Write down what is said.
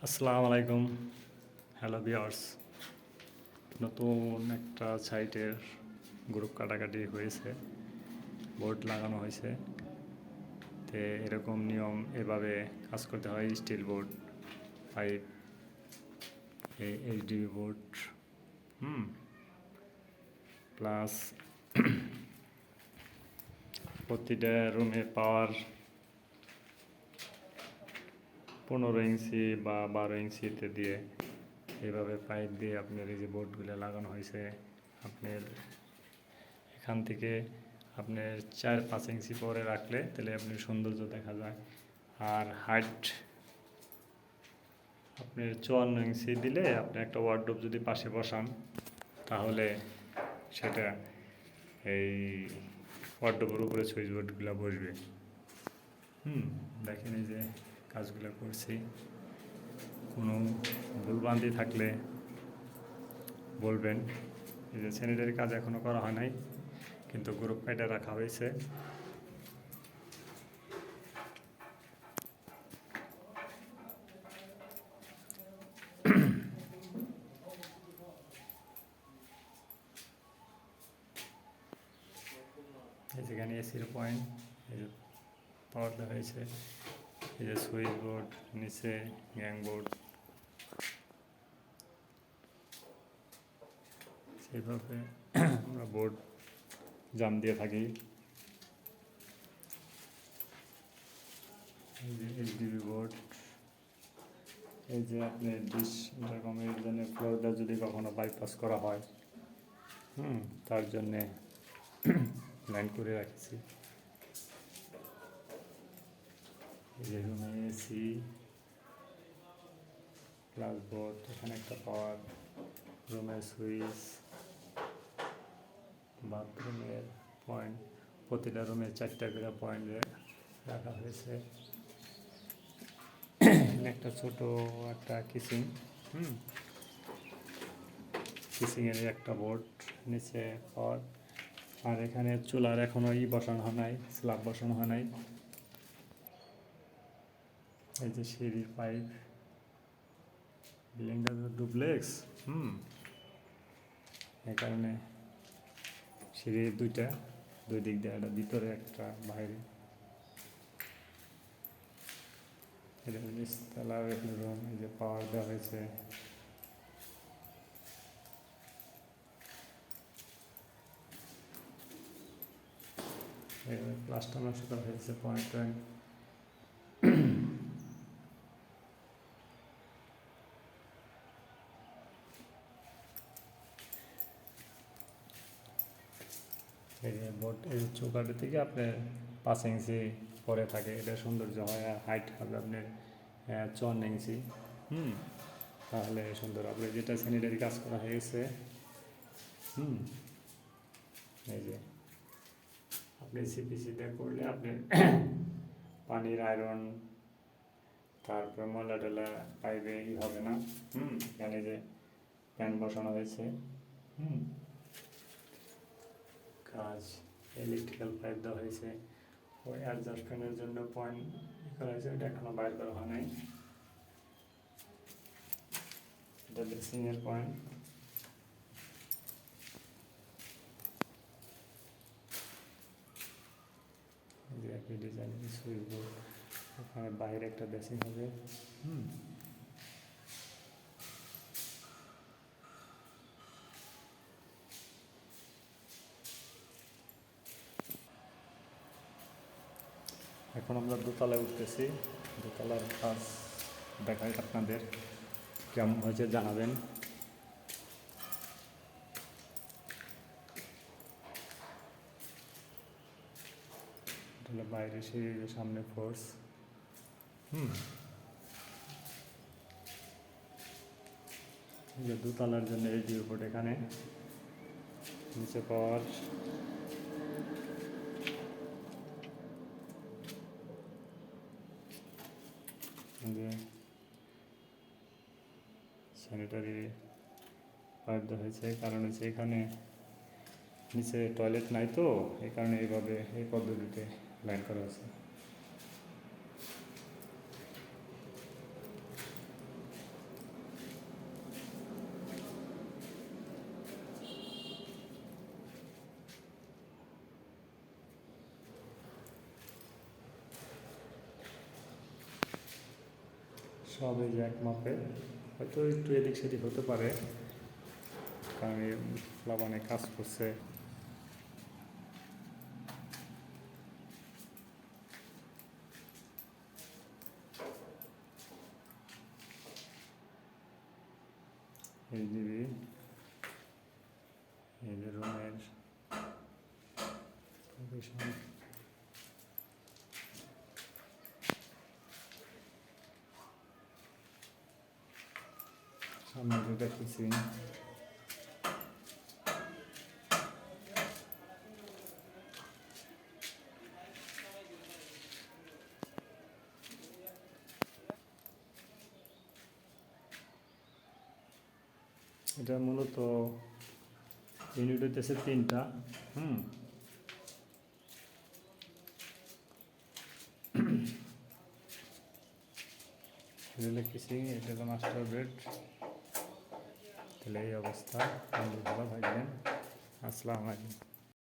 আসসালামু আলাইকুম। Hello viewers, নতুন একটা সাইটের গ্রুপ কাটাকাটি হয়েছে, বোর্ড লাগানো হয়েছে। তে এরকম নিয়ম এভাবে কাজ করতে হয়। Steel board, pipe, HDB board, plus প্রতিটা রুমে পাওয়ার 15 ইঞ্চি বা 12 ইঞ্চিতে দিয়ে এইভাবে পাইপ দিয়ে আপনার এই যে বোর্ডগুলো লাগানো হয়েছে। আপনার এখান থেকে আপনার 4-5 ইঞ্চি পরে রাখলে তাহলে আপনি সৌন্দর্য দেখা যায়। আর হাইট আপনি 54 ইঞ্চি দিলে আপনি একটা ওয়ার্ডরোব যদি পাশে বসান তাহলে সেটা এই ওয়ার্ডরোবের উপরে সুইচ বোর্ডগুলো বসবে। দেখেন এই যে কাজগুলো করছি। কোনো ভুলভ্রান্তি থাকলে বলবেন। এই যে স্যানিটারি কাজ এখনও করা হয় নাই, কিন্তু গ্রুপ কাইটা রাখা হয়েছে। এই যেখানে এসির পয়েন্ট, এই যে পাওয়ার দেওয়া হয়েছে, এই যে সুইচ বোর্ড, নিচে গ্যাং বোর্ড, সেইভাবে আমরা বোর্ড জাম দিয়ে থাকি। এই যে এইচডিবি বোর্ড, এই যে আপনার ডিশ ইন্টারকমের জন্য ফ্লোরটা যদি কখনো বাইপাস করা হয়, তার জন্যে লাইন করে রাখছি। এই যে রুমে এসি প্লাস বোর্ড, এখানে একটা পাওয়ার, রুমের সুইচ, বাথরুমের পয়েন্ট, প্রতিটা রুমে 4টা করে পয়েন্ট রাখা হয়েছে। একটা ছোট একটা কিচিং, কিচিংয়ের একটা বোর্ড, নিচে পাওয়ার। আর এখানে চুলার এখনও বসানো হয় নাই, স্ল্যাব বসানো হয় নাই। এই যে সিঁড়ির পাইপ, বিল্ডিংটা ডুপ্লেক্স, এই কারণে সিঁড়ির দুই দিক দিয়ে, একটা ভিতরে একটা বাইরে। এটা নিচতলার রুম, এই যে পাওয়ার দেওয়া হয়েছে। প্লাস্টার নষ্ট হয়েছে পয়েন্ট। এই যে বোর্ড, এই চৌকাঠি থেকে আপনার 5 ইঞ্চি পরে থাকে, এটা সৌন্দর্য হয়। আর হাইট হবে আপনার 54 ইঞ্চি। তাহলে সুন্দর। আপনার যেটা স্যানিটারি কাজ করা হয়েছে, এই যে আপনি সিপিসিটা করলে আপনি পানির আয়রন, তারপর ময়লা টলা পাইবে হবে না। এখানে যে ফ্যান বসানো হয়েছে, কাজ ইলেকট্রিক্যাল পাইপ দেওয়া হয়েছে। ওই অ্যাডজাস্ট ফ্যানের জন্য পয়েন্ট করা হয়েছে, এটা এখনো বাইর করা হয় নাই। এটা বেসিংয়ের পয়েন্ট। যে একই ডিজাইনের সুইচ বোর্ড, ওখানে বাইরে একটা বেসিং হবে। এখন আমরা দোতলায় উঠতেছি। দোতলার কাজ দেখাই আপনাদের, কেমন হয়েছে জানাবেন। বাইরে সেই সামনে ফোর্স, যে দোতলার জন্য এই বোর্ড, এখানে নিচে পাওয়ার, স্যানিটারি পাইপ দেওয়া হয়েছে। কারণ হচ্ছে এখানে নিচে টয়লেট নাই, তো এই কারণে এইভাবে এই পদ্ধতিতে লাইন করা আছে। সব এই যে এক মাপের, হয়তো একটু এদিক সেদিক হতে পারে, কারণ এই প্লাবনে কাজ করছে। এই জিবি, এই যে রুমের পজিশন, সামনে দুটা কিচিং, এটা মূলত ইউনিট হইতেছে 3টা। এটা হলো কিচিং, এটা হলো মাস্টার বেড। তাহলে এই অবস্থা, ভালো থাকবেন। আসসালামু আলাইকুম।